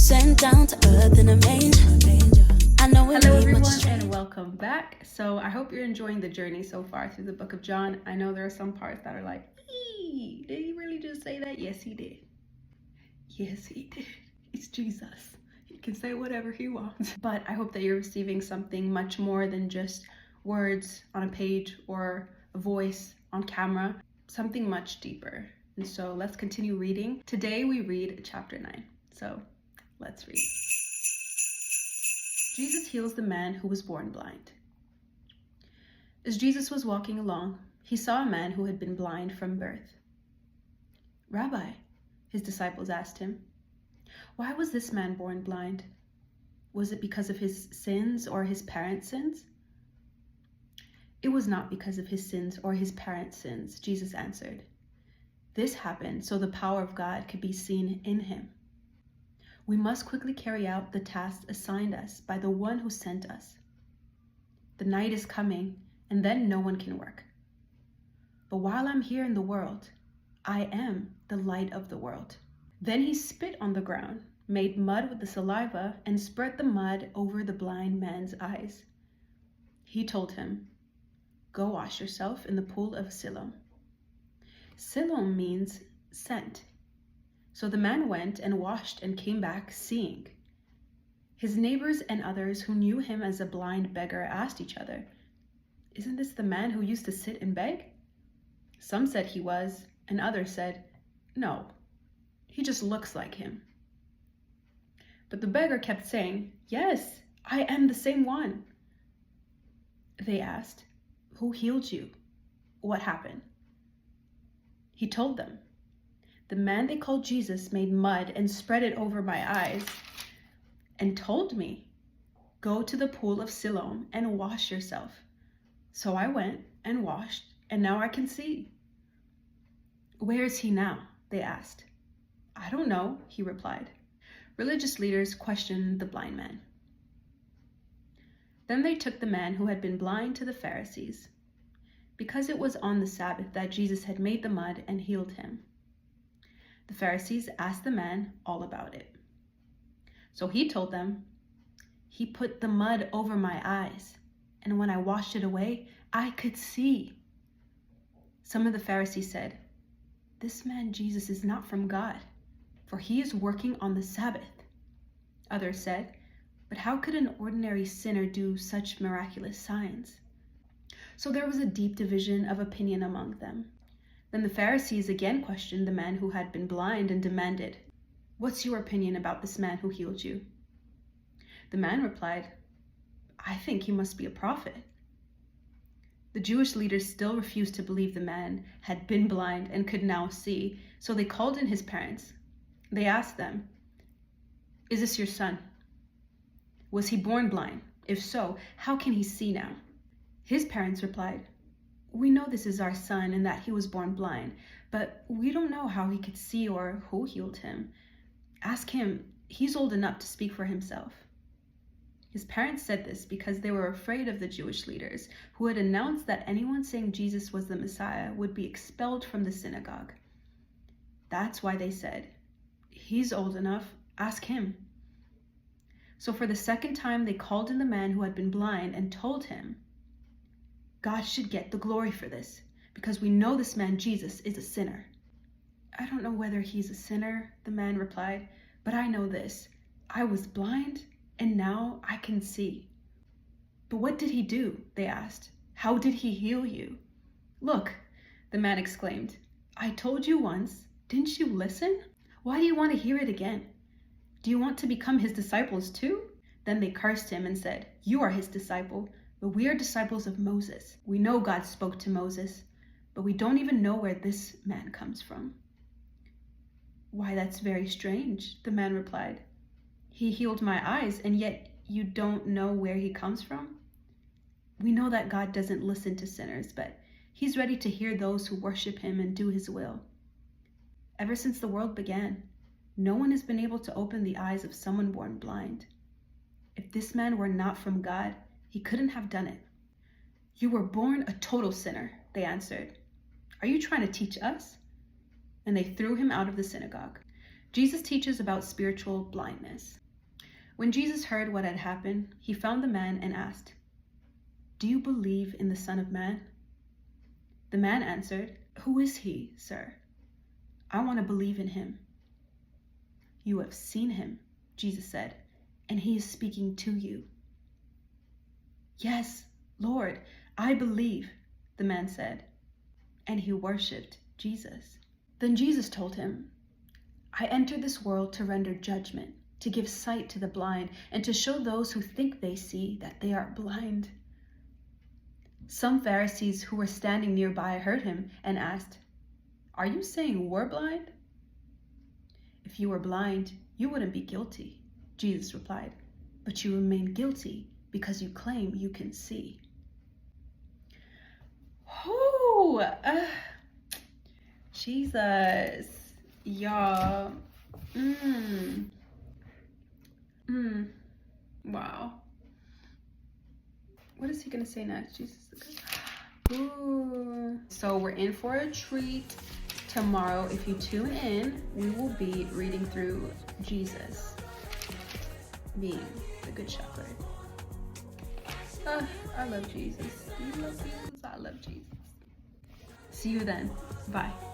sent down to earth in a manger. I know we Hello need everyone much and welcome back. So I hope you're enjoying the journey so far through the book of John. I know there are some parts that are like, "Eee, did he really just say that?" Yes, he did. Yes, he did. It's Jesus. He can say whatever he wants. But I hope that you're receiving something much more than just words on a page or a voice on camera, something much deeper. And so let's continue reading. Today we read chapter 9. So let's read. Jesus heals the man who was born blind. As Jesus was walking along, he saw a man who had been blind from birth. "Rabbi," his disciples asked him, "why was this man born blind? Was it because of his sins or his parents' sins?" "It was not because of his sins or his parents' sins," Jesus answered. "This happened so the power of God could be seen in him. We must quickly carry out the task assigned us by the one who sent us. The night is coming, and then no one can work. But while I'm here in the world, I am the light of the world." Then he spit on the ground, made mud with the saliva, and spread the mud over the blind man's eyes. He told him, "Go wash yourself in the pool of Siloam." Siloam means sent. So the man went and washed and came back seeing. His neighbors and others who knew him as a blind beggar asked each other, "Isn't this the man who used to sit and beg?" Some said he was, and others said, "No, he just looks like him." But the beggar kept saying, "Yes, I am the same one." They asked, "Who healed you? What happened?" He told them, "The man they called Jesus made mud and spread it over my eyes and told me, 'Go to the pool of Siloam and wash yourself.' So I went and washed, and now I can see." "Where is he now?" they asked. "I don't know," he replied. Religious leaders questioned the blind man. Then they took the man who had been blind to the Pharisees, because it was on the Sabbath that Jesus had made the mud and healed him. The Pharisees asked the man all about it. So he told them, "He put the mud over my eyes, and when I washed it away, I could see." Some of the Pharisees said, "This man Jesus is not from God, for he is working on the Sabbath." Others said, "But how could an ordinary sinner do such miraculous signs?" So there was a deep division of opinion among them. Then the Pharisees again questioned the man who had been blind and demanded, "What's your opinion about this man who healed you?" The man replied, "I think he must be a prophet." The Jewish leaders still refused to believe the man had been blind and could now see, so they called in his parents. They asked them, "Is this your son? Was he born blind? If so, how can he see now?" His parents replied, "We know this is our son and that he was born blind, but we don't know how he could see or who healed him. Ask him, he's old enough to speak for himself." His parents said this because they were afraid of the Jewish leaders who had announced that anyone saying Jesus was the Messiah would be expelled from the synagogue. That's why they said, "He's old enough, ask him." So for the second time, they called in the man who had been blind and told him, "God should get the glory for this, because we know this man Jesus is a sinner." "I don't know whether he's a sinner," the man replied, "but I know this. I was blind, and now I can see." "But what did he do?" they asked. "How did he heal you?" "Look," the man exclaimed, "I told you once. Didn't you listen? Why do you want to hear it again? Do you want to become his disciples too?" Then they cursed him and said, "You are his disciple, but we are disciples of Moses. We know God spoke to Moses, but we don't even know where this man comes from." "Why, that's very strange," the man replied. "He healed my eyes, and yet you don't know where he comes from?" "We know that God doesn't listen to sinners, but he's ready to hear those who worship him and do his will. Ever since the world began, no one has been able to open the eyes of someone born blind. If this man were not from God, he couldn't have done it." "You were born a total sinner," they answered. "Are you trying to teach us?" And they threw him out of the synagogue. Jesus teaches about spiritual blindness. When Jesus heard what had happened, he found the man and asked, "Do you believe in the Son of Man?" The man answered, "Who is he, sir? I want to believe in him." "You have seen him," Jesus said, "and he is speaking to you." "Yes, Lord, I believe," the man said, and he worshipped Jesus. Then Jesus told him, "I entered this world to render judgment, to give sight to the blind, and to show those who think they see that they are blind." Some Pharisees who were standing nearby heard him and asked, "Are you saying we're blind?" "If you were blind, you wouldn't be guilty," Jesus replied, "but you remain guilty because you claim you can see." Oh, Jesus, y'all. Wow. What is he gonna say next? Jesus. Ooh. So we're in for a treat tomorrow. If you tune in, we will be reading through Jesus being the Good Shepherd. I love Jesus. You love Jesus? I love Jesus. See you then. Bye.